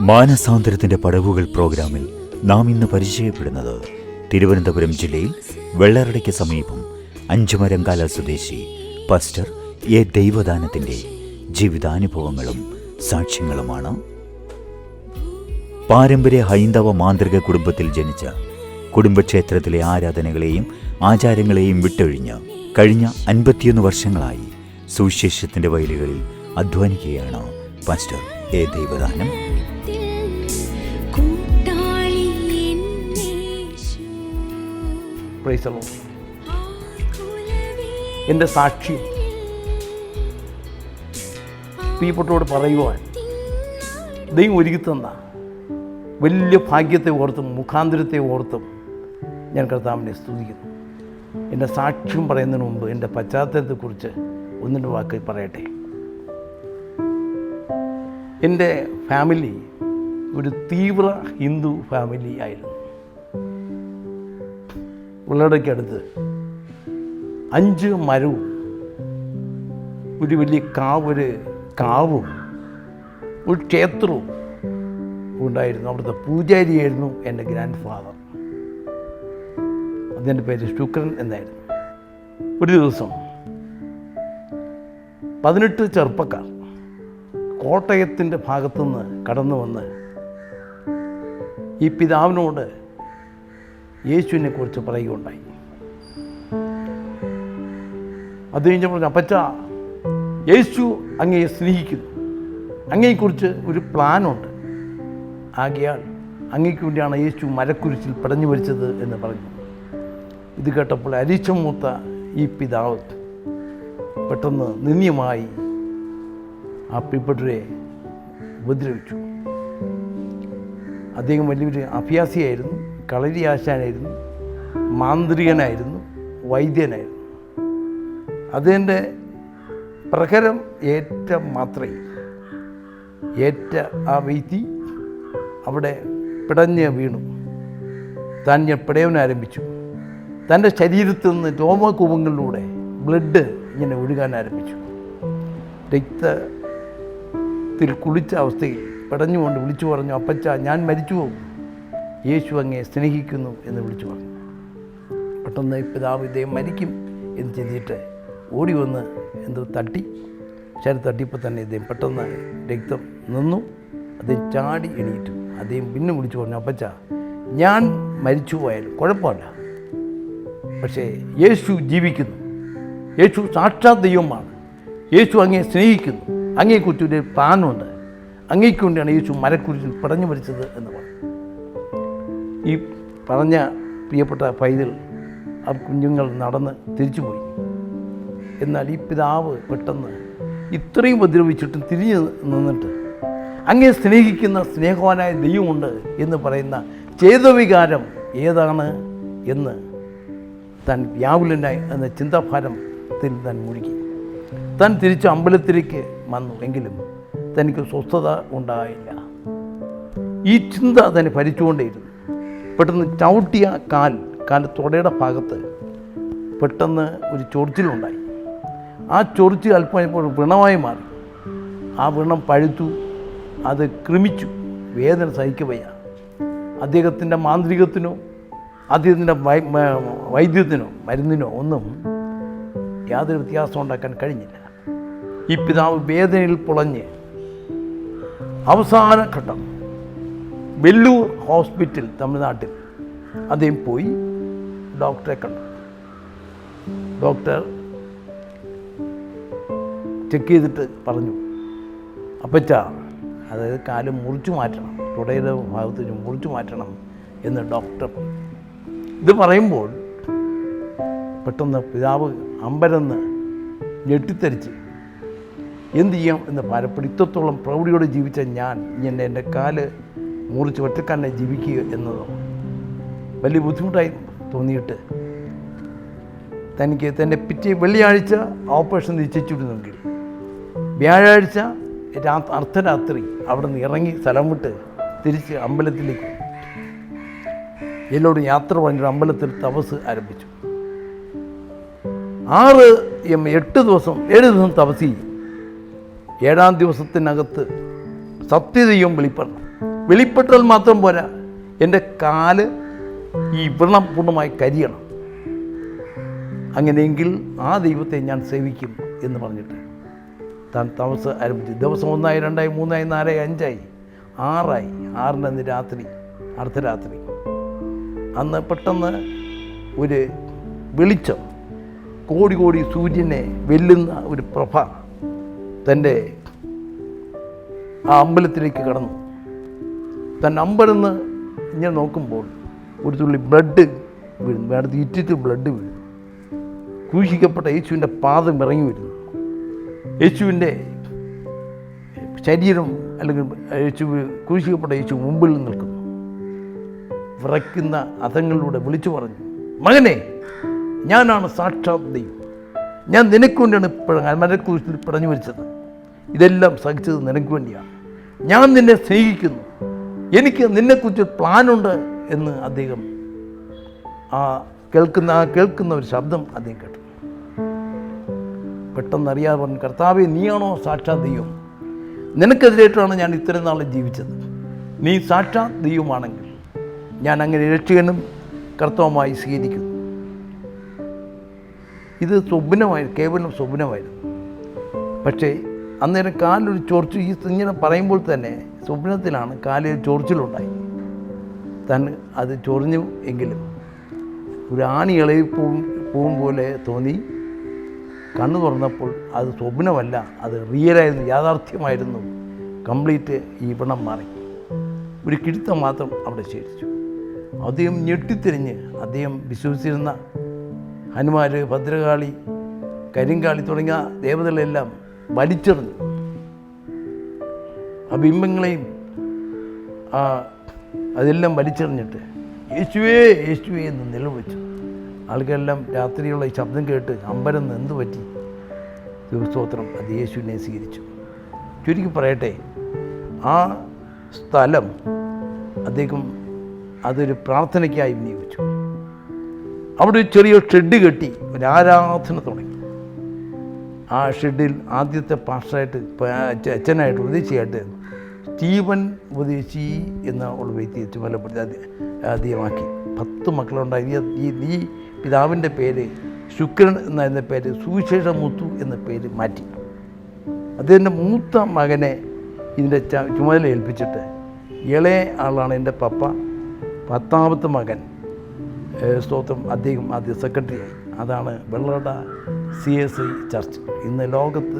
മാനസാന്തരത്തിന്റെ പടവുകൾ പ്രോഗ്രാമിൽ നാം ഇന്ന് പരിചയപ്പെടുന്നത് തിരുവനന്തപുരം ജില്ലയിൽ വെള്ളറടയ്ക്ക് സമീപം അഞ്ചുമരങ്കാല സ്വദേശി പാസ്റ്റർ എ ദൈവദാനത്തിന്റെ ജീവിതാനുഭവങ്ങളും സാക്ഷ്യങ്ങളുമാണ്. പാരമ്പര്യ ഹൈന്ദവ മാന്ത്രിക കുടുംബത്തിൽ ജനിച്ച കുടുംബക്ഷേത്രത്തിലെ ആരാധനകളെയും ആചാരങ്ങളെയും വിട്ടൊഴിഞ്ഞ് കഴിഞ്ഞ 51 വർഷങ്ങളായി സുവിശേഷത്തിന്റെ വയലുകളിൽ അധ്വാനിക്കുകയാണ് പാസ്റ്റർ എ ദൈവദാനം. എൻ്റെ സാക്ഷി പ്രിയപ്പെട്ടവരോട് പറയുവാൻ ദൈവം ഒരുക്കിത്തന്ന വലിയ ഭാഗ്യത്തെ ഓർത്തും മുഖാന്തരത്തെ ഓർത്തും ഞാൻ കർത്താവിനെ സ്തുതിക്കുന്നു. എൻ്റെ സാക്ഷ്യം പറയുന്നതിന് മുമ്പ് എൻ്റെ പശ്ചാത്തലത്തെക്കുറിച്ച് ഒന്നിൻ്റെ വാക്ക് പറയട്ടെ. എൻ്റെ ഫാമിലി ഒരു തീവ്ര ഹിന്ദു ഫാമിലി ആയിരുന്നു. വെള്ളടയ്ക്കടുത്ത് 5 മരവും ഒരു വലിയ കാവും ഒരു ക്ഷേത്രവും ഉണ്ടായിരുന്നു. അവിടുത്തെ പൂജാരിയായിരുന്നു എൻ്റെ ഗ്രാൻഡ് ഫാദർ. അതിൻ്റെ പേര് ശുക്രൻ എന്നായിരുന്നു. ഒരു ദിവസം 18 ചെറുപ്പക്കാർ കോട്ടയത്തിൻ്റെ ഭാഗത്തുനിന്ന് കടന്നു വന്ന് ഈ പിതാവിനോട് യേശുവിനെ കുറിച്ച് പറയുകയുണ്ടായി. അത് കഴിഞ്ഞപ്പോൾ അപ്പച്ച, യേശു അങ്ങയെ സ്നേഹിക്കുന്നു, അങ്ങയെക്കുറിച്ച് ഒരു പ്ലാനുണ്ട്, ആകയാൽ അങ്ങയ്ക്ക് വേണ്ടിയാണ് യേശു മരക്കുരിശിൽ പിടഞ്ഞു മരിച്ചത് എന്ന് പറഞ്ഞു. ഇത് കേട്ടപ്പോൾ അരിച്ചം മൂത്ത ഈ പിതാവ് പെട്ടെന്ന് നിന്ദ്യമായി ആ പ്രിയപ്പെട്ടവരെ ഉപദ്രവിച്ചു. അദ്ദേഹം വലിയൊരു അഭ്യാസിയായിരുന്നു, കളരി ആശാനായിരുന്നു, മാന്ത്രികനായിരുന്നു, വൈദ്യനായിരുന്നു. അതിൻ്റെ പ്രഹരം ഏറ്റ മാത്രയിൽ ഏറ്റ ആ വ്യക്തി അവിടെ പിടഞ്ഞ് വീണു. താൻ പിടയാൻ ആരംഭിച്ചു. തൻ്റെ ശരീരത്തിൽ നിന്ന് രോമകൂപങ്ങളിലൂടെ ബ്ലഡ് ഇങ്ങനെ ഒഴുകാൻ ആരംഭിച്ചു. രക്തത്തിൽ കുളിച്ച അവസ്ഥയിൽ പിടഞ്ഞുകൊണ്ട് വിളിച്ചു പറഞ്ഞു, അപ്പച്ച, ഞാൻ മരിച്ചു പോകും, യേശു അങ്ങയെ സ്നേഹിക്കുന്നു എന്ന് വിളിച്ചു പറഞ്ഞു. പെട്ടെന്ന് പിതാവ് ഇദ്ദേഹം മരിക്കും എന്ന് ചിന്തിച്ചിട്ട് ഓടി വന്ന് എന്തോ തട്ടി. തട്ടിയപ്പോൾ തന്നെ ഇദ്ദേഹം പെട്ടെന്ന് രക്തം നിന്നു. അദ്ദേഹം ചാടി എണീറ്റു. അദ്ദേഹം പിന്നെ വിളിച്ചു പറഞ്ഞു, അപ്പച്ച, ഞാൻ മരിച്ചു പോയാലും കുഴപ്പമില്ല, പക്ഷേ യേശു ജീവിക്കുന്നു, യേശു സാക്ഷാത് ദൈവമാണ്, യേശു അങ്ങയെ സ്നേഹിക്കുന്നു, അങ്ങയെക്കുറിച്ചൊരു പ്ലാനുണ്ട്, അങ്ങയ്ക്ക് വേണ്ടിയാണ് യേശു മരക്കുരിശിൽ പിടഞ്ഞു മരിച്ചത് എന്ന് പറഞ്ഞു. ഈ പറഞ്ഞ പ്രിയപ്പെട്ട പൈതൽ ആ കുഞ്ഞുങ്ങൾ നടന്ന് തിരിച്ചുപോയി. എന്നാൽ ഈ പിതാവ് പെട്ടെന്ന് ഇത്രയും ഉപദ്രവിച്ചിട്ടും തിരിഞ്ഞു നിന്നിട്ട് അങ്ങേ സ്നേഹിക്കുന്ന സ്നേഹവാനായ ദൈവമുണ്ട് എന്ന് പറയുന്ന ചേതവികാരം ഏതാണ് എന്ന് താൻ വ്യാകുലനായി എന്ന ചിന്താഭാരത്തിൽ താൻ മുഴുകി. താൻ തിരിച്ച് അമ്പലത്തിലേക്ക് വന്നു. എങ്കിലും തനിക്ക് സ്വസ്ഥത ഉണ്ടായില്ല. ഈ ചിന്ത തന്നെ ഭരിച്ചുകൊണ്ടേയിരുന്നു. പെട്ടെന്ന് ചവിട്ടിയ കാൽ തുടയുടെ ഭാഗത്ത് പെട്ടെന്ന് ഒരു ചൊറിച്ചിലുണ്ടായി. ആ ചൊറിച്ചിൽ അല്പം വ്രണമായി മാറി. ആ വ്രണം പഴുത്തു, അത് ക്രമിച്ചു. വേദന സഹിക്കവയ്യ. അദ്ദേഹത്തിൻ്റെ മാന്ത്രികത്തിനോ അദ്ദേഹത്തിൻ്റെ വൈദ്യത്തിനോ മരുന്നിനോ ഒന്നും യാതൊരു വ്യത്യാസം ഉണ്ടാക്കാൻ കഴിഞ്ഞില്ല. ഈ പിതാവ് വേദനയിൽ പുളഞ്ഞ് അവസാന ഘട്ടം വെല്ലൂർ ഹോസ്പിറ്റൽ തമിഴ്നാട്ടിൽ അദ്ദേഹം പോയി ഡോക്ടറെ കണ്ടു. ഡോക്ടർ ചെക്ക് ചെയ്തിട്ട് പറഞ്ഞു, അപ്പച്ച, അതായത് കാല് മുറിച്ചു മാറ്റണം, തുടയുടെ ഭാഗത്ത് മുറിച്ചു മാറ്റണം എന്ന് ഡോക്ടർ. ഇത് പറയുമ്പോൾ പെട്ടെന്ന് പിതാവ് അമ്പരന്ന് ഞെട്ടിത്തരിച്ച് എന്ത് ചെയ്യാം എന്ന് ഭാരപ്പെട്ട്, ഇത്രത്തോളം പ്രൗഢിയോടെ ജീവിച്ച ഞാൻ ഇങ്ങനെ എൻ്റെ കാല് മുറിച്ച് ഒറ്റക്കാലിനെ ജീവിക്കുക എന്നതോ വലിയ ബുദ്ധിമുട്ടായി തോന്നിയിട്ട് തനിക്ക് തന്നെ വെള്ളിയാഴ്ച ഓപ്പറേഷൻ നിശ്ചയിച്ചിരുന്നെങ്കിൽ വ്യാഴാഴ്ച അർദ്ധരാത്രി അവിടെ നിന്ന് ഇറങ്ങി സ്ഥലം വിട്ട് തിരിച്ച് അമ്പലത്തിലേക്ക് എന്നോട് യാത്ര പറഞ്ഞൊരു അമ്പലത്തിൽ തപസ് ആരംഭിച്ചു. 7 ദിവസം തപസ് ചെയ്യും. 7-ാം ദിവസത്തിനകത്ത് സത്യദൈവം വെളിപ്പെടണം. വെളിപ്പെട്ടാൽ മാത്രം പോരാ, എൻ്റെ കാല് ഈ വ്രണം പൂർണ്ണമായി കരിയണം. അങ്ങനെയെങ്കിൽ ആ ദൈവത്തെ ഞാൻ സേവിക്കും എന്ന് പറഞ്ഞിട്ട് താൻ താമസം ആരംഭിച്ചു. ദിവസം 1, 2, 3, 4, 5, 6 6 രാത്രി, അർദ്ധരാത്രി. അന്ന് പെട്ടെന്ന് ഒരു വെളിച്ചം, കോടി കോടി സൂര്യനെ വെല്ലുന്ന ഒരു പ്രഭ തൻ്റെ ആ അമ്പലത്തിലേക്ക് കടന്നു. തൻ്റെ അമ്പലന്ന് ഇങ്ങനെ നോക്കുമ്പോൾ ഒരു തുള്ളി ബ്ലഡ് വീഴുന്നു. വേണ്ടത് ഇറ്റിറ്റ് ബ്ലഡ് വീഴുന്നു. ക്രൂശിക്കപ്പെട്ട യേശുവിൻ്റെ പാദം ഇറങ്ങി വരുന്നു. യേശുവിൻ്റെ ശരീരം അല്ലെങ്കിൽ ക്രൂശിക്കപ്പെട്ട യേശു മുമ്പിൽ നിൽക്കുന്നു. വിറയ്ക്കുന്ന അധങ്ങളിലൂടെ വിളിച്ചു പറഞ്ഞു, മകനെ, ഞാനാണ് സാക്ഷാത് ദൈവം. ഞാൻ നിനക്ക് വേണ്ടിയാണ് മരക്രൂശിൽ പിടഞ്ഞു മരിച്ചത്. ഇതെല്ലാം സഹിച്ചത് നിനക്ക് വേണ്ടിയാണ്. ഞാൻ നിന്നെ സ്നേഹിക്കുന്നു. എനിക്ക് നിന്നെക്കുറിച്ച് പ്ലാനുണ്ട് എന്ന് അദ്ദേഹം കേൾക്കുന്ന ഒരു ശബ്ദം അദ്ദേഹം കേട്ടു. പെട്ടെന്നറിയാതെ പറഞ്ഞു, കർത്താവേ, നീയാണോ സാക്ഷാത് ദൈവം? നിനക്കെതിരായിട്ടാണ് ഞാൻ ഇത്രയും നാളും ജീവിച്ചത്. നീ സാക്ഷാത് ദൈവമാണെങ്കിൽ ഞാൻ അങ്ങനെ രക്ഷകനും കർത്താവുമായി സ്വീകരിക്കുന്നു. ഇത് കേവലം സ്വപ്നമായിരുന്നു. പക്ഷേ അന്നേരം കാലൊരു ചൊറിച്ചു. ഈ ഇങ്ങനെ പറയുമ്പോൾ തന്നെ സ്വപ്നത്തിലാണ് കാലിൽ ചൊറിച്ചിലുണ്ടായി. അത് ചൊറിഞ്ഞു എങ്കിലും ഒരു ആണി ഇളകി പോകും പോലെ തോന്നി. കണ്ണു തുറന്നപ്പോൾ അത് സ്വപ്നമല്ല, അത് റിയലായിരുന്നു, യാഥാർത്ഥ്യമായിരുന്നു. കംപ്ലീറ്റ് ഈ വ്രണം മാറി. ഒരു കിഴുത്തം മാത്രം അവിടെ ശേഷിച്ചു. അദ്ദേഹം ഞെട്ടിത്തിരിഞ്ഞ് അദ്ദേഹം വിശ്വസിച്ചിരുന്ന ഹനുമാൻ, ഭദ്രകാളി, കരിങ്കാളി തുടങ്ങിയ ദേവതകളെല്ലാം വലിച്ചെറിഞ്ഞു. ആ ബിംബങ്ങളെയും അതെല്ലാം വലിച്ചെറിഞ്ഞിട്ട് യേശുവേ യേശുവേ എന്ന് നിലവിളിച്ചു. ആൾക്കാരെല്ലാം രാത്രിയുള്ള ഈ ശബ്ദം കേട്ട് അമ്പരം എന്തു പറ്റി? സ്തോത്രം, അത് യേശുവിനെ സ്വീകരിച്ചു. ചുരുക്കി പറയട്ടെ, ആ സ്ഥലം അദ്ദേഹം അതൊരു പ്രാർത്ഥനയ്ക്കായി വിനിയോഗിച്ചു. അവിടെ ഒരു ചെറിയ ഷെഡ് കെട്ടി ഒരു ആരാധന തുടങ്ങി. ആ ഷെഡിൽ ആദ്യത്തെ പാസ്റ്ററായിട്ട് അച്ഛനായിട്ട് ഉപദേശിയായിട്ട് സ്റ്റീവൻ ഉപദേശി എന്ന ഉള്ള വ്യക്തിയെ ചുമതലപ്പെടുത്തി അദ്ദേഹമാക്കി. 10 മക്കളുണ്ടായി. ഈ പിതാവിൻ്റെ പേര് ശുക്രൻ എന്ന പേര് സുവിശേഷ മുത്തു എന്ന പേര് മാറ്റി. അദ്ദേഹത്തിൻ്റെ മൂത്ത മകനെ ഇതിൻ്റെ ചുമതല ഏൽപ്പിച്ചിട്ട് ഇളയ ആളാണ് എൻ്റെ പപ്പ. 10ാമത്തെ മകൻ സ്തോത്രം അദ്ദേഹം ആദ്യ സെക്രട്ടറിയായി. അതാണ് വെള്ളറട CSI ചർച്ച്. ഇന്ന് ലോകത്ത്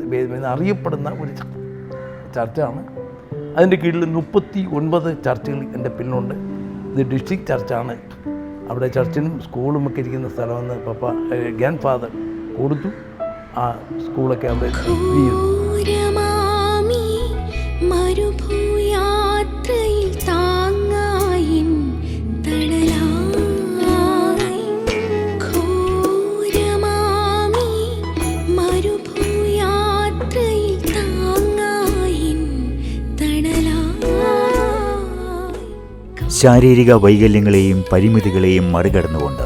അറിയപ്പെടുന്ന ഒരു ചർച്ചാണ്. അതിൻ്റെ കീഴിൽ 39 ചർച്ചുകൾ എൻ്റെ പിന്നിലുണ്ട്. ഇത് ഡിസ്ട്രിക്ട് ചർച്ചാണ്. അവിടെ ചർച്ചിനും സ്കൂളും ഒക്കെ ഇരിക്കുന്ന സ്ഥലമെന്ന് പപ്പ ഗ്രാൻഡ് ഫാദർ കൊടുത്തു. ആ സ്കൂളൊക്കെ അവിടെ ചെയ്തു. ശാരീരിക വൈകല്യങ്ങളെയും പരിമിതികളെയും മറികടന്നുകൊണ്ട്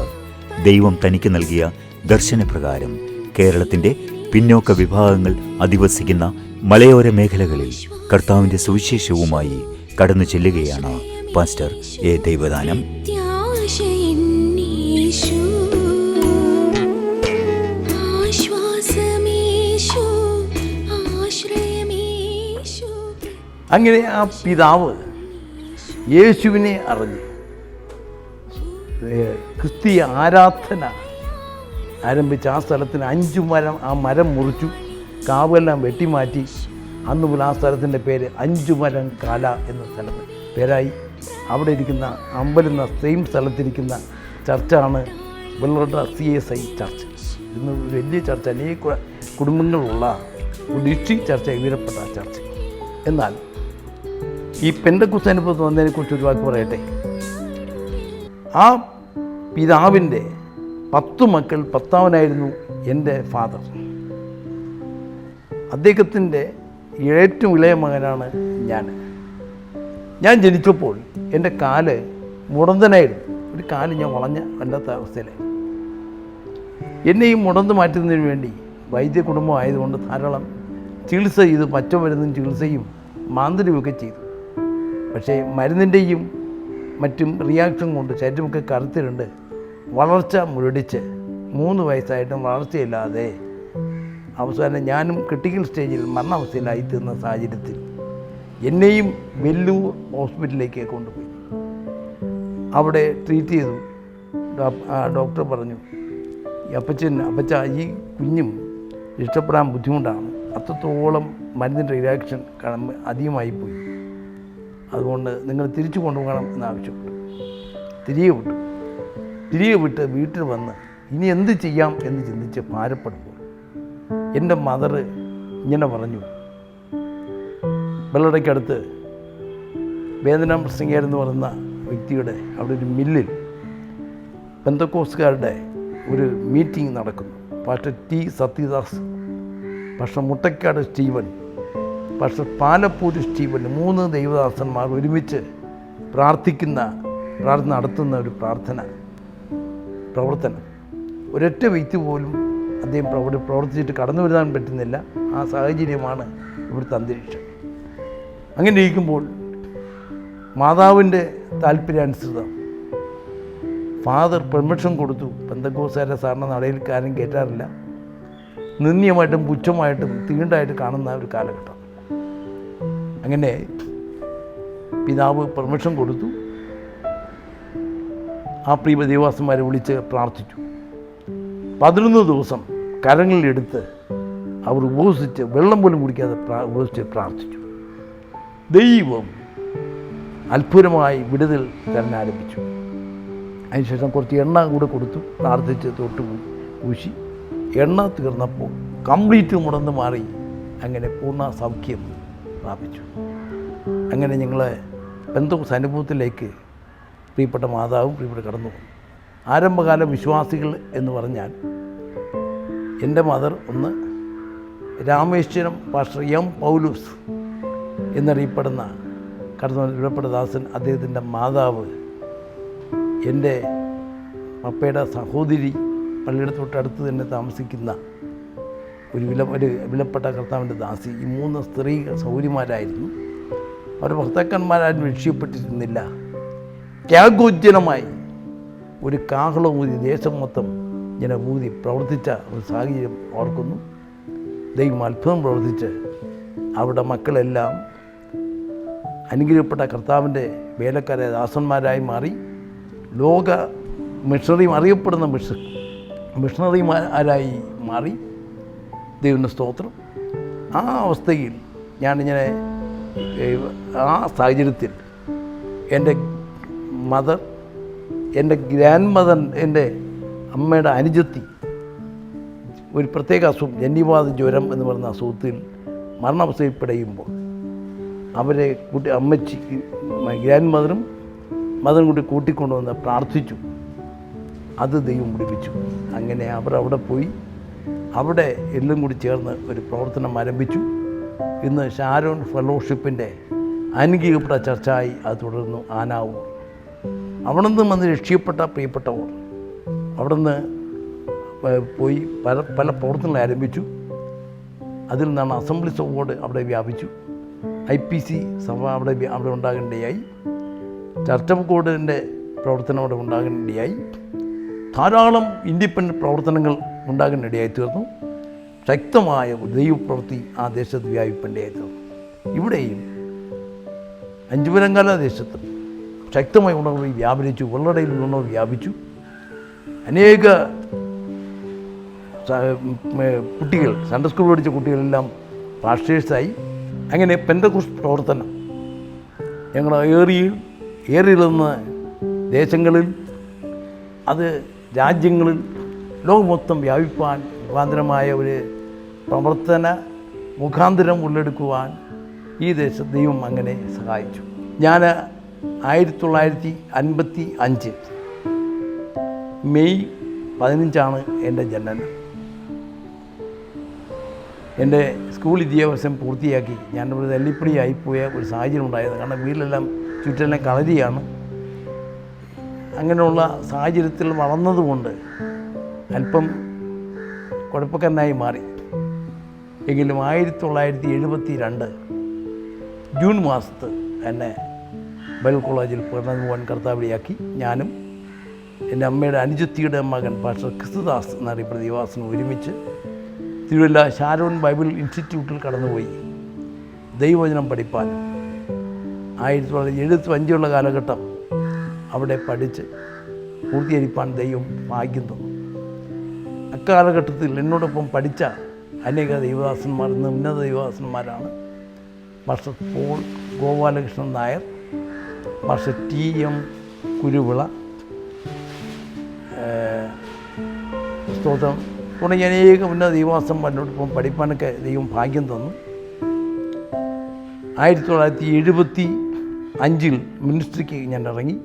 ദൈവം തനിക്ക് നൽകിയ ദർശനപ്രകാരം കേരളത്തിൻ്റെ പിന്നോക്ക വിഭാഗങ്ങൾ അധിവസിക്കുന്ന മലയോര മേഖലകളിൽ കർത്താവിൻ്റെ സുവിശേഷവുമായി കടന്നു ചെല്ലുകയാണ് പാസ്റ്റർ എ. ദൈവദാനം. അങ്ങനെ ആ പിതാവ് യേശുവിനെ അറിഞ്ഞ് ക്രിസ്തീയ ആരാധന ആരംഭിച്ച ആ സ്ഥലത്തിന് 5 മരം, ആ മരം മുറിച്ചു, കാവെല്ലാം വെട്ടിമാറ്റി. അന്ന് മുതൽ ആ സ്ഥലത്തിൻ്റെ പേര് 5 മരം കാല എന്ന സ്ഥലം പേരായി. അവിടെ ഇരിക്കുന്ന അമ്പലുന്ന സെയിം സ്ഥലത്തിരിക്കുന്ന ചർച്ചാണ് വെള്ളറട CSI ചർച്ച്. ഇന്ന് ഒരു വലിയ ചർച്ച, അനേക കുടുംബങ്ങളുള്ള ഒരു ഡിസ്ട്രിക്ട് ചർച്ച, ഉയരപ്പെട്ട ചർച്ച്. എന്നാൽ ഈ പെന്തക്കോസ്ത് അനുഭവത്തിൽ വന്നതിനെക്കുറിച്ച് ഒരു വാക്ക് പറയട്ടെ. ആ പിതാവിൻ്റെ 10 മക്കൾ 10ാമനായിരുന്നു എൻ്റെ ഫാദർ. അദ്ദേഹത്തിൻ്റെ ഏറ്റവും ഇളയ മകനാണ് ഞാൻ ജനിച്ചപ്പോൾ എൻ്റെ കാല് മുടന്തനായിരുന്നു. ഒരു കാല് ഞാൻ വളഞ്ഞ വല്ലാത്ത അവസ്ഥയിലായി. എന്നെ ഈ മുടന്ത് മാറ്റുന്നതിന് വേണ്ടി വൈദ്യ കുടുംബം ആയതുകൊണ്ട് ധാരാളം ചികിത്സ ചെയ്തു. പച്ചമരുന്നും ചികിത്സയും മാന്ത്രികമൊക്കെ ചെയ്തു. പക്ഷേ മരുന്നിൻ്റെയും മറ്റും റിയാക്ഷൻ കൊണ്ട് ശരീരമൊക്കെ കറുത്തിട്ടുണ്ട്. വളർച്ച മുരടിച്ച് 3 വയസ്സായിട്ടും വളർച്ചയില്ലാതെ അവസാനം ഞാനും ക്രിട്ടിക്കൽ സ്റ്റേജിൽ മരണാവസ്ഥയിലായിത്തീർന്ന സാഹചര്യത്തിൽ എന്നെയും വെല്ലൂർ ഹോസ്പിറ്റലിലേക്ക് കൊണ്ടുപോയി. അവിടെ ട്രീറ്റ് ചെയ്തു. ഡോക്ടർ പറഞ്ഞു, അപ്പച്ച ഈ കുഞ്ഞും ഇഷ്ടപ്പെടാൻ ബുദ്ധിമുട്ടാണ്, അത്രത്തോളം മരുന്നിൻ്റെ റിയാക്ഷൻ അധികമായിപ്പോയി, അതുകൊണ്ട് നിങ്ങൾ തിരിച്ചു കൊണ്ടുപോകണം എന്നാവശ്യപ്പെട്ടു. തിരികെ വിട്ട് വീട്ടിൽ വന്ന് ഇനി എന്ത് ചെയ്യാം എന്ന് ചിന്തിച്ച് ഭാരപ്പെടുമ്പോൾ എൻ്റെ മദർ ഇങ്ങനെ പറഞ്ഞു, വെള്ളടയ്ക്കടുത്ത് വേദന പ്രസംഗിയർ എന്ന് പറയുന്ന വ്യക്തിയുടെ അവിടെ ഒരു മില്ലിൽ പെന്തക്കോസ്തുകാരുടെ ഒരു മീറ്റിംഗ് നടക്കുന്നു. Pastor T Sathyadas, pastor Muttakkad Steven, pastor Palappur Steven, 3 ദൈവദാസന്മാർ ഒരുമിച്ച് പ്രാർത്ഥന നടത്തുന്ന ഒരു പ്രവർത്തനം. ഒരൊറ്റ വ്യക്തി പോലും അദ്ദേഹം പ്രവർത്തിച്ചിട്ട് കടന്നു വരാൻ പറ്റുന്നില്ല. ആ സാഹചര്യമാണ് ഇവിടുത്തെ അന്തരീക്ഷം. അങ്ങനെ ഇരിക്കുമ്പോൾ മാതാവിൻ്റെ താല്പര്യാനുസൃതം ഫാദർ പെർമിഷൻ കൊടുത്തു. പെന്തക്കോസ്തുകാരുടെ സാറിന് നടയിൽക്കാരും കയറ്റാറില്ല, നിന്ദ്യമായിട്ടും പുച്ഛമായിട്ടും തീണ്ടായിട്ട് കാണുന്ന ഒരു കാലഘട്ടം. അങ്ങനെ പിതാവ് പെർമിഷൻ കൊടുത്തു. ആ പ്രിയ ദേവാസന്മാരെ വിളിച്ച് പ്രാർത്ഥിച്ചു. 11 ദിവസം കരങ്ങളിലെടുത്ത് അവർ ഉപവസിച്ച് വെള്ളം പോലും കുടിക്കാതെ ഉപവസിച്ച് പ്രാർത്ഥിച്ചു. ദൈവം അത്ഭുതമായി വിടുതൽ തരാൻ ആരംഭിച്ചു. അതിനുശേഷം കുറച്ച് എണ്ണ കൂടെ കൊടുത്തു, പ്രാർത്ഥിച്ച് തൊട്ട് പൂശി. എണ്ണ തീർന്നപ്പോൾ കംപ്ലീറ്റ് മുടന്ന് മാറി. അങ്ങനെ പൂർണ്ണ സൗഖ്യം പ്രാപിച്ചു. അങ്ങനെ ഞങ്ങൾ പെന്തക്കോസ്ത് അനുഭവത്തിലേക്ക് പ്രിയപ്പെട്ട മാതാവും പ്രിയപ്പെട്ട കടന്നു വന്നു. ആരംഭകാല വിശ്വാസികൾ എന്ന് പറഞ്ഞാൽ എൻ്റെ മദർ ഒന്ന് രാമേശ്വരം പാസ്റ്റർ എം പൗലൂസ് എന്നറിയപ്പെടുന്ന കടന്നു ദാസൻ, അദ്ദേഹത്തിൻ്റെ മാതാവ് എൻ്റെ പപ്പയുടെ സഹോദരി, പള്ളിയുടെ തൊട്ടടുത്ത് തന്നെ താമസിക്കുന്ന ഒരു വിലപ്പെട്ട കർത്താവിൻ്റെ ദാസി. ഈ 3 സ്ത്രീ സൗര്യമാരായിരുന്നു. അവർ ഭർത്താക്കന്മാരാരും രക്ഷിക്കപ്പെട്ടിരുന്നില്ല. ത്യാഗോജ്ജലമായി ഒരു കാഹളം ഊതി ദേശം മൊത്തം ഇങ്ങനെ ഊതി പ്രവർത്തിച്ച ഒരു സാഹചര്യം ഓർക്കുന്നു. ദൈവം അത്ഭുതം പ്രവർത്തിച്ച് അവിടെ മക്കളെല്ലാം അനുഗ്രഹപ്പെട്ട കർത്താവിൻ്റെ വേലക്കാരായ ദാസന്മാരായി മാറി. ലോക അറിയപ്പെടുന്ന മിഷണറിമാരായി മാറി. ദൈവത്തിൻ്റെ സ്തോത്രം. ആ അവസ്ഥയിൽ ഞാനിങ്ങനെ ആ സാഹചര്യത്തിൽ എൻ്റെ മദർ, എൻ്റെ ഗ്രാൻഡ് മദർ, എൻ്റെ അമ്മയുടെ അനുജത്തി ഒരു പ്രത്യേക അസുഖം, ജന്യവാത ജ്വരം എന്ന് പറയുന്ന അസുഖത്തിൽ മരണാവസ്ഥയിൽ പിടയുമ്പോൾ അവരെ അമ്മച്ചി ഗ്രാൻഡ് മദറും കൂടി കൂട്ടിക്കൊണ്ടുവന്ന് പ്രാർത്ഥിച്ചു. അത് ദൈവം പിടിപ്പിച്ചു. അങ്ങനെ അവർ അവിടെ പോയി അവിടെ എല്ലാം കൂടി ചേർന്ന് ഒരു പ്രവർത്തനം ആരംഭിച്ചു. ഇന്ന് ഷാരോൺ ഫെലോഷിപ്പിൻ്റെ അനുഗ്രഹിക്കപ്പെട്ട ചർച്ചയായി അത് തുടർന്നു. ആനാവൂർ അവിടെ നിന്ന് വന്ന് രക്ഷിക്കപ്പെട്ട പ്രിയപ്പെട്ടവർ അവിടെ നിന്ന് പോയി പല പ്രവർത്തനങ്ങൾ ആരംഭിച്ചു. അതിൽ നിന്നാണ് അസംബ്ലീസ് ഓഫ് ഗോഡ് അവിടെ വ്യാപിച്ചു. IPC സഭ അവിടെ ഉണ്ടാകേണ്ടതായി. ചർച്ച് ഓഫ് ഗോഡിൻ്റെ പ്രവർത്തനം അവിടെ ഉണ്ടാകേണ്ടതായി. ധാരാളം ഇൻഡിപെൻഡൻറ്റ് പ്രവർത്തനങ്ങൾ ഉണ്ടാകേണ്ടതായി തീർന്നു. ശക്തമായ ദൈവപ്രവൃത്തി ആ ദേശത്ത് വ്യാപിക്കേണ്ടതായി തീർന്നു. ഇവിടെയും അഞ്ചുപുരങ്കാല ദേശത്ത് ശക്തമായ ഉണർവ് വ്യാപരിച്ചു. വെള്ളടയിൽ ഉണർവ് വ്യാപിച്ചു. അനേക കുട്ടികൾ, സൺഡേ സ്കൂൾ പഠിച്ച കുട്ടികളെല്ലാം പാസ്റ്റേഴ്സായി. അങ്ങനെ പെന്തക്കോസ്ത് പ്രവർത്തനം ഞങ്ങൾ ഏറിയിൽ നിന്ന് ദേശങ്ങളിൽ, അത് രാജ്യങ്ങളിൽ, ലോകം മൊത്തം വ്യാപിപ്പാൻ മുഖാന്തരമായ ഒരു പ്രവർത്തന മുഖാന്തരം ഉള്ളെടുക്കുവാൻ ഈ ദേശത്ത് ദൈവം അങ്ങനെ സഹായിച്ചു. ഞാൻ 1955 മെയ് 15 എൻ്റെ ജനനം. എൻ്റെ സ്കൂൾ വിദ്യാഭ്യാസം പൂർത്തിയാക്കി ഞാനിവിടെ തല്ലിപ്പടിയായിപ്പോയ ഒരു സാഹചര്യം ഉണ്ടായത്. കാരണം വീട്ടിലെല്ലാം ചുറ്റെല്ലാം കളരിയാണ്. അങ്ങനെയുള്ള സാഹചര്യത്തിൽ വളർന്നതുകൊണ്ട് അല്പം കുഴപ്പക്കാരനായി മാറി. എങ്കിലും 1972 ജൂൺ മാസത്ത് എന്നെ ബൈബിൾ കോളേജിൽ പഠനം പോകാൻ കർത്താവിടെയാക്കി. ഞാനും എൻ്റെ അമ്മയുടെ അനുജത്തിയുടെ മകൻ പാസ്റ്റർ ക്രിസ്തുദാസ് എന്നറിയപ്പെടുന്ന ദേവാസനം ഒരുമിച്ച് തിരുവല്ല ഷാരോൺ ബൈബിൾ ഇൻസ്റ്റിറ്റ്യൂട്ടിൽ കടന്നുപോയി ദൈവവചനം പഠിപ്പാൻ. 1975 കാലഘട്ടം അവിടെ പഠിച്ച് പൂർത്തീകരിപ്പാൻ ദൈവം ഭാഗ്യം തന്നു. അക്കാലഘട്ടത്തിൽ എന്നോടൊപ്പം പഠിച്ച അനേക ദൈവദാസന്മാർ, ഇന്ന് ഉന്നത ദൈവദാസന്മാരാണ് master Paul Gopalakrishnan Nair, master TM Kuruvila, സ്തോത്രം തുടങ്ങിയ അനേക ഉന്നത ദൈവദാസന്മാരോടൊപ്പം പഠിപ്പാനൊക്കെ ദൈവം ഭാഗ്യം തന്നു. 1975 മിനിസ്ട്രിക്ക് ഞാൻ ഇറങ്ങി.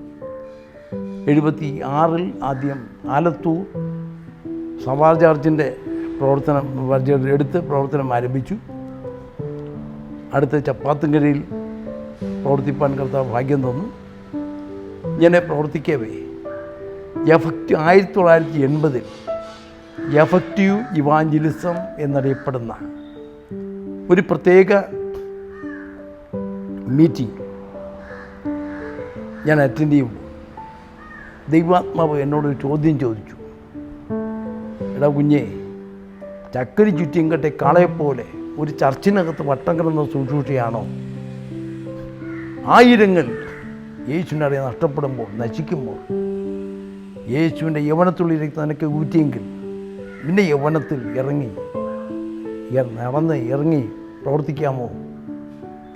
76 ആദ്യം ആലത്തൂർ സഭാ ചർച്ചിൻ്റെ പ്രവർത്തനം ആരംഭിച്ചു. അടുത്ത ചപ്പാത്തുങ്കരയിൽ പ്രവർത്തിപ്പാൻ കർത്താവ് ഭാഗ്യം തന്നു. ഇങ്ങനെ പ്രവർത്തിക്കവേ 1980 എഫക്റ്റീവ് ഇവാഞ്ചലിസം എന്നറിയപ്പെടുന്ന ഒരു പ്രത്യേക മീറ്റിംഗ് ഞാൻ അറ്റൻഡ് ചെയ്യുമ്പോൾ ദൈവാത്മാവ് എന്നോടൊരു ചോദ്യം ചോദിച്ചു. എടാ കുഞ്ഞേ, ചക്കരി ചുറ്റിയങ്കട്ടെ കാളയെപ്പോലെ ഒരു ചർച്ചിനകത്ത് വട്ടം കിടന്ന ശുശ്രൂഷയാണോ? ആയിരങ്ങൾ യേശുവിനെ അറിയാൻ നഷ്ടപ്പെടുമ്പോൾ, നശിക്കുമ്പോൾ യേശുവിൻ്റെ യൗവനത്തുള്ളിലേക്ക് നിനക്ക് ഊറ്റിയെങ്കിൽ നിന്റെ യൗവനത്തിൽ നടന്ന് ഇറങ്ങി പ്രവർത്തിക്കാമോ?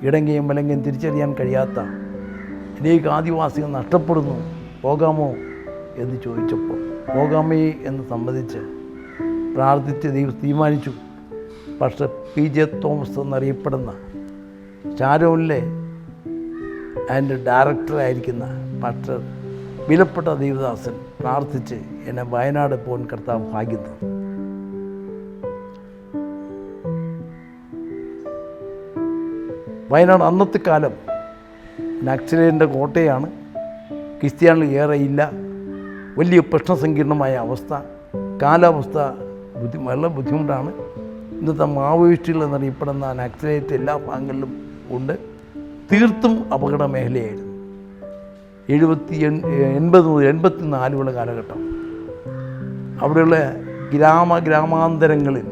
ഇടങ്കയും വലങ്കയും തിരിച്ചറിയാൻ കഴിയാത്ത അനേക ആദിവാസികൾ നഷ്ടപ്പെടുന്നു, പോകാമോ എന്ന് ചോദിച്ചപ്പോൾ പോകാമേ എന്ന് സമ്മതിച്ച് പ്രാർത്ഥിച്ച് ദൈവം തീരുമാനിച്ചു. പക്ഷേ PJ തോമസ് എന്നറിയപ്പെടുന്ന ഷാരോണിലെ അതിൻ്റെ ഡയറക്ടറായിരിക്കുന്ന പാസ്റ്റർ വിലപ്പെട്ട ദൈവദാസൻ പ്രാർത്ഥിച്ച് എന്നെ വയനാട് പോകാൻ കർത്താവ് ഭാഗ്യം തന്നു. വയനാട് അന്നത്തെ കാലം നക്സലേറ്റിൻ്റെ കോട്ടയാണ്. ക്രിസ്ത്യാനികൾ ഏറെയില്ല. വലിയ പ്രശ്നസങ്കീർണമായ അവസ്ഥ, കാലാവസ്ഥ വളരെ ബുദ്ധിമുട്ടാണ്. ഇന്നത്തെ മാവോയിസ്റ്റുകൾ എന്നറിയപ്പെടുന്ന നക്സലേറ്റ് എല്ലാ ഭാഗങ്ങളിലും ഉണ്ട്. തീർത്തും അപകട മേഖലയായിരുന്നു. 80 മുതൽ 84 കാലഘട്ടം അവിടെയുള്ള ഗ്രാമാന്തരങ്ങളിൽ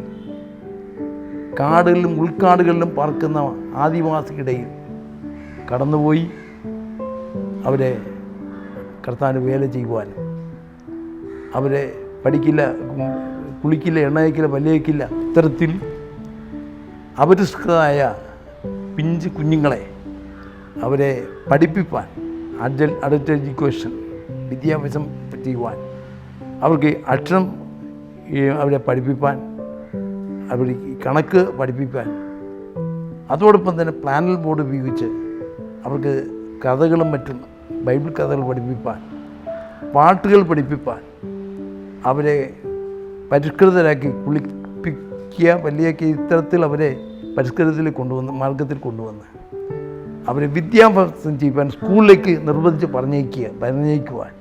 കാടുകളിലും ഉൾക്കാടുകളിലും പാർക്കുന്ന ആദിവാസിക്കിടയിൽ കടന്നുപോയി അവരെ കർത്താവിന് വേല ചെയ്യുവാനും, അവരെ പഠിക്കില്ല, കുളിക്കില്ല, എണ്ണ വയ്ക്കില്ല, പല്ല് വയ്ക്കില്ല, ഇത്തരത്തിൽ അപരിഷ്കൃതമായ പിഞ്ച് കുഞ്ഞുങ്ങളെ അവരെ പഠിപ്പിപ്പാൻ, അഡൽട്ട് എഡ്യൂക്കേഷൻ വിദ്യാഭ്യാസം ചെയ്യുവാൻ, അവർക്ക് അക്ഷരം അവരെ പഠിപ്പിപ്പാൻ, അവർ കണക്ക് പഠിപ്പിക്കാൻ, അതോടൊപ്പം തന്നെ പ്ലാനൽ ബോർഡ് ഉപയോഗിച്ച് അവർക്ക് കഥകളും മറ്റും ബൈബിൾ കഥകൾ പഠിപ്പിപ്പാൻ, പാട്ടുകൾ പഠിപ്പിപ്പാൻ, അവരെ പരിഷ്കൃതരാക്കി കുളിപ്പിക്കുക, വലിയാക്കി ഇത്തരത്തിൽ അവരെ പരിഷ്കൃതത്തിൽ മാർഗത്തിൽ കൊണ്ടുവന്ന് അവരെ വിദ്യാഭ്യാസം ചെയ്യുവാൻ സ്കൂളിലേക്ക് നിർബന്ധിച്ച് പറഞ്ഞയക്കുവാൻ,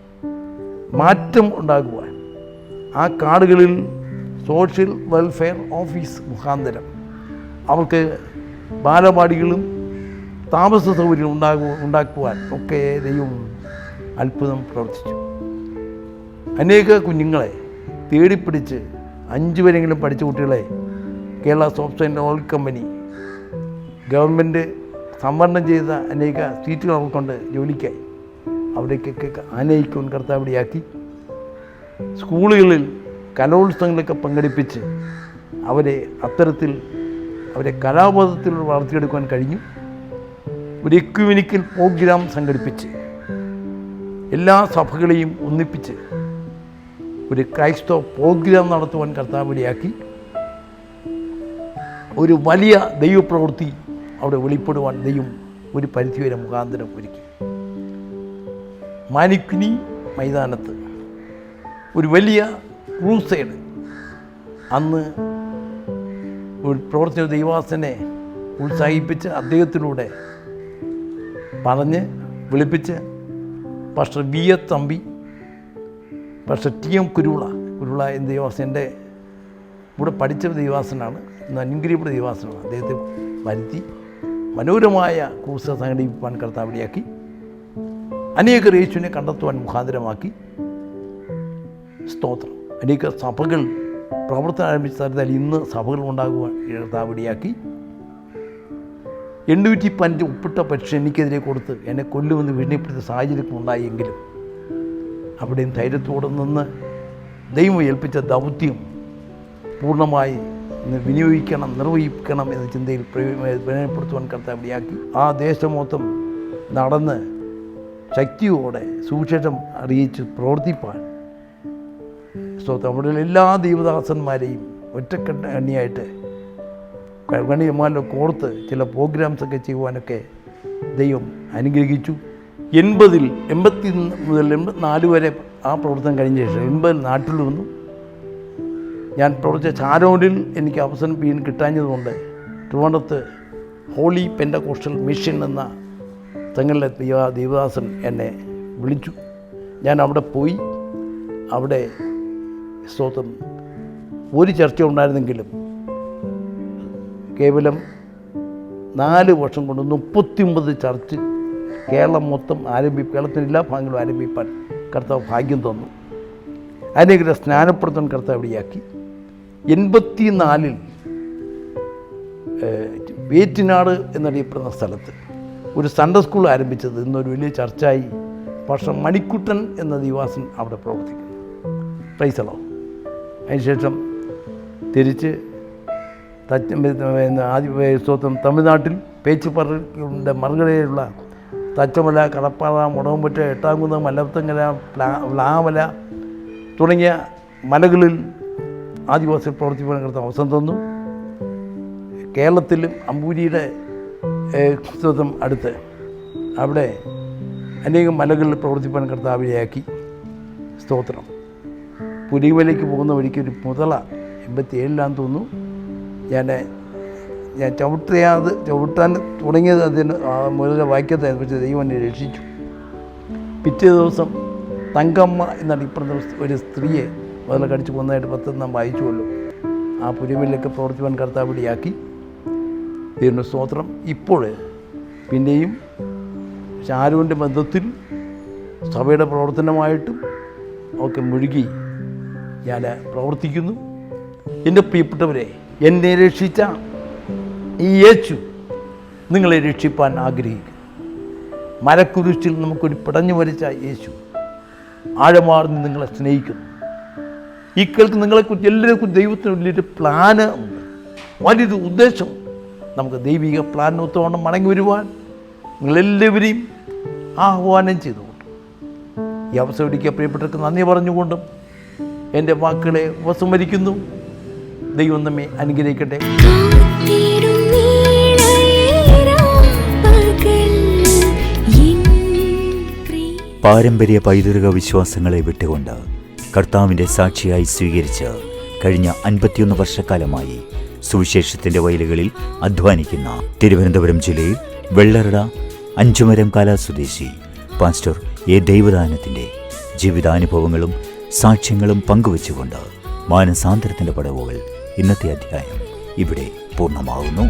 മാറ്റം ഉണ്ടാക്കുവാൻ, ആ കാടുകളിൽ സോഷ്യൽ വെൽഫെയർ ഓഫീസ് മുഖാന്തരം അവർക്ക് ബാലപാടികളും താമസ സൗകര്യങ്ങളും ഉണ്ടാക്കുവാൻ ഒക്കെ ദൈവം അത്ഭുതം പ്രവർത്തിച്ചു. അനേക കുഞ്ഞുങ്ങളെ തേടിപ്പിടിച്ച് 5 വരെയെങ്കിലും പഠിച്ച കുട്ടികളെ Kerala software and oil company government സംവരണം ചെയ്ത അനേക സീറ്റുകൾ അവർക്കൊണ്ട് ജോലിക്കായി. അവിടേക്കൊക്കെ ആനയിക്കുവാൻ കർത്താവിടെയാക്കി. സ്കൂളുകളിൽ കലോത്സവങ്ങളൊക്കെ പങ്കെടുപ്പിച്ച് അവരെ അത്തരത്തിൽ അവരെ കലാബോധത്തിൽ വളർത്തിയെടുക്കുവാൻ കഴിഞ്ഞു. ഒരു എക്യുമെനിക്കൽ പ്രോഗ്രാം സംഘടിപ്പിച്ച് എല്ലാ സഭകളെയും ഒന്നിപ്പിച്ച് ഒരു ക്രൈസ്തവ പ്രോഗ്രാം നടത്തുവാൻ കർത്താവിടെയാക്കി. ഒരു വലിയ ദൈവപ്രവൃത്തി അവിടെ വെളിപ്പെടുവാൻ ദൈവം ഒരു പരിധിവരെ മുഖാന്തരം ഒരുക്കി. മാനിക്കുനി മൈതാനത്ത് ഒരു വലിയ ക്രൂസൈഡ് അന്ന് ഒരു പ്രവർത്തന ദൈവാസനെ ഉത്സാഹിപ്പിച്ച് അദ്ദേഹത്തിലൂടെ പറഞ്ഞ് വിളിപ്പിച്ച് pastor VA Thampi, pastor TM Kuruvila എന്ന ദൈവാസൻ്റെ ഇവിടെ പഠിച്ച ദൈവാസനാണ്, ഇന്ന് അനുഗ്രഹിക്കപ്പെട്ട ദൈവാസനാണ്. അദ്ദേഹത്തെ വരുത്തി മനോഹരമായ ക്രൂസ് സംഘടിപ്പിക്കാൻ കർത്താവിടെയാക്കി. അനേകർ യേശുവിനെ കണ്ടെത്തുവാൻ മുഖാന്തരമാക്കി. സ്തോത്രം. അനേക സഭകൾ പ്രവർത്തനം ആരംഭിച്ച സ്ഥലത്താൽ ഇന്ന് സഭകൾ ഉണ്ടാകുവാൻ ഇടയാക്കി. 805 ഒപ്പിട്ട പക്ഷെ എനിക്കെതിരെ കൊടുത്ത് എന്നെ കൊല്ലുമെന്ന് ഭീഷണിപ്പെടുത്തിയ സാഹചര്യം ഉണ്ടായെങ്കിലും അവിടെയും ധൈര്യത്തോടെ നിന്ന് ദൈവം ഏൽപ്പിച്ച ദൗത്യം പൂർണ്ണമായി വിനിയോഗിക്കണം, നിർവഹിക്കണം എന്ന ചിന്തയിൽ പ്രയോജനപ്പെടുത്തുവാൻ കർത്താവ് ഇടയാക്കി. ആ ദേശം മൊത്തം നടന്ന് ശക്തിയോടെ സുവിശേഷം അറിയിച്ച് പ്രവർത്തിപ്പാൻ അവിടെ എല്ലാ ദൈവദാസന്മാരെയും ഒറ്റക്കെണ്ണിയായിട്ട് കണിയമാലോ കോർത്ത് ചില പ്രോഗ്രാംസൊക്കെ ചെയ്യുവാനൊക്കെ ദൈവം അനുഗ്രഹിച്ചു. 80 മുതൽ 84 വരെ ആ പ്രവർത്തനം കഴിഞ്ഞ ശേഷം 80 നാട്ടിൽ വന്നു. ഞാൻ പ്രവർത്തിച്ച ചാരോടിൽ എനിക്ക് അവസരം കിട്ടാഞ്ഞതുകൊണ്ട് ട്രിവാൻഡ്രത്ത് ഹോളി പെൻഡകോസ്റ്റൽ മിഷൻ എന്ന തങ്ങളുടെ ദൈവദാസൻ എന്നെ വിളിച്ചു. ഞാൻ അവിടെ പോയി. അവിടെ സ്തോത്രം ഒരു ചർച്ച ഉണ്ടായിരുന്നെങ്കിലും കേവലം 4 വർഷം കൊണ്ട് 39 ചർച്ച് കേരളം മൊത്തം കേരളത്തിൻ്റെ എല്ലാ ഭാഗങ്ങളും ആരംഭിപ്പാൻ കർത്താവ് ഭാഗ്യം തന്നു. അനേകരെ സ്നാനപ്പെടുത്താൻ കർത്താവ് ഇടയാക്കി. 84 വേറ്റിനാട് എന്നറിയപ്പെടുന്ന സ്ഥലത്ത് ഒരു സൺഡേ സ്കൂൾ ആരംഭിച്ചത് ഇന്നൊരു വലിയ ചർച്ചായി. പക്ഷേ മണിക്കുട്ടൻ എന്ന ദിവാസൻ അവിടെ പ്രവർത്തിക്കുന്നു. പ്രൈസളോ. അതിനുശേഷം തിരിച്ച് സ്തോത്രം തമിഴ്നാട്ടിൽ പേച്ചുപറയുടെ മറുകരയിലുള്ള തച്ചമല, കടപ്പാറ, മുടവമ്പറ്റ, എട്ടാംകുന്ന്, മലപ്പത്തങ്ങര, പ്ലാവല തുടങ്ങിയ മലകളിൽ ആദിവാസികൾ പ്രവർത്തിപ്പാൻ കർത്താവ് അവസരം തന്നു. കേരളത്തിലും അമ്പൂരിയുടെ സ്തോത്രം അടുത്ത് അവിടെ അനേകം മലകളിൽ പ്രവർത്തിപ്പാൻ കർത്താവ് ഇടയാക്കി. സ്തോത്രം. പുലിമലയ്ക്ക് പോകുന്ന വഴിക്ക് ഒരു മുതല 87 തോന്നുന്നു ഞാൻ ചവിട്ടാൻ തുടങ്ങിയത് അതിന് മുതല വായിക്കാത്ത പക്ഷേ ദൈവം എന്നെ രക്ഷിച്ചു. പിറ്റേ ദിവസം തങ്കമ്മ എന്നറിയപ്പെടുന്ന ഒരു സ്ത്രീയെ മുതല കടിച്ച് കൊന്നതായിട്ട് 10 നാം വായിച്ചുവല്ലോ. ആ പുലിമലയൊക്കെ പ്രവർത്തിപ്പാൻ കർത്താവ് ഇടയാക്കി. ഇതിൻ്റെ സ്തോത്രം. ഇപ്പോൾ പിന്നെയും ഷാരുവിൻ്റെ ബന്ധത്തിൽ സഭയുടെ പ്രവർത്തനമായിട്ടും ഒക്കെ മുഴുകി ഞാൻ പ്രവർത്തിക്കുന്നു. എൻ്റെ പ്രിയപ്പെട്ടവരെ, എന്നെ രക്ഷിച്ച ഈ യേശു നിങ്ങളെ രക്ഷിപ്പാൻ ആഗ്രഹിക്കുന്നു. മരക്കുരിശിൽ നമുക്കൊരു പിടഞ്ഞു വരച്ച യേശു ആഴമാർന്ന് നിങ്ങളെ സ്നേഹിക്കുന്നു. ഈ കേൾക്ക് നിങ്ങളെക്കുറിച്ച് എല്ലാവരെക്കുറിച്ച് ദൈവത്തിന് വലിയൊരു പ്ലാന് ഉണ്ട്, വലിയൊരു ഉദ്ദേശം. നമുക്ക് ദൈവിക പ്ലാനൊത്തോണം മടങ്ങി വരുവാൻ നിങ്ങളെല്ലാവരെയും ആഹ്വാനം ചെയ്തുകൊണ്ട് ഈ അവസരം ഒരുക്കിയ പ്രിയപ്പെട്ടവർക്ക് നന്ദി പറഞ്ഞുകൊണ്ടും എൻ്റെ വാക്കുകളെ ഉപസംഹരിക്കുന്നു. ദൈവം നമ്മെ അനുഗ്രഹിക്കട്ടെ. പാരമ്പര്യ പൈതൃക വിശ്വാസങ്ങളെ വിട്ടുകൊണ്ട് കർത്താവിൻ്റെ സാക്ഷിയായി സ്വീകരിച്ച് കഴിഞ്ഞ 51 വർഷക്കാലമായി സുവിശേഷത്തിൻ്റെ വയലുകളിൽ അധ്വാനിക്കുന്ന തിരുവനന്തപുരം ജില്ലയിൽ വെള്ളറട അഞ്ചുമരം കാല സ്വദേശി പാസ്റ്റർ എ ദൈവദാനത്തിൻ്റെ ജീവിതാനുഭവങ്ങളും സാക്ഷ്യങ്ങളും പങ്കുവച്ചുകൊണ്ട് മാനസാന്തരത്തിൻ്റെ പടവുകൾ ഇന്നത്തെ അധ്യായം ഇവിടെ പൂർണ്ണമാകുന്നു.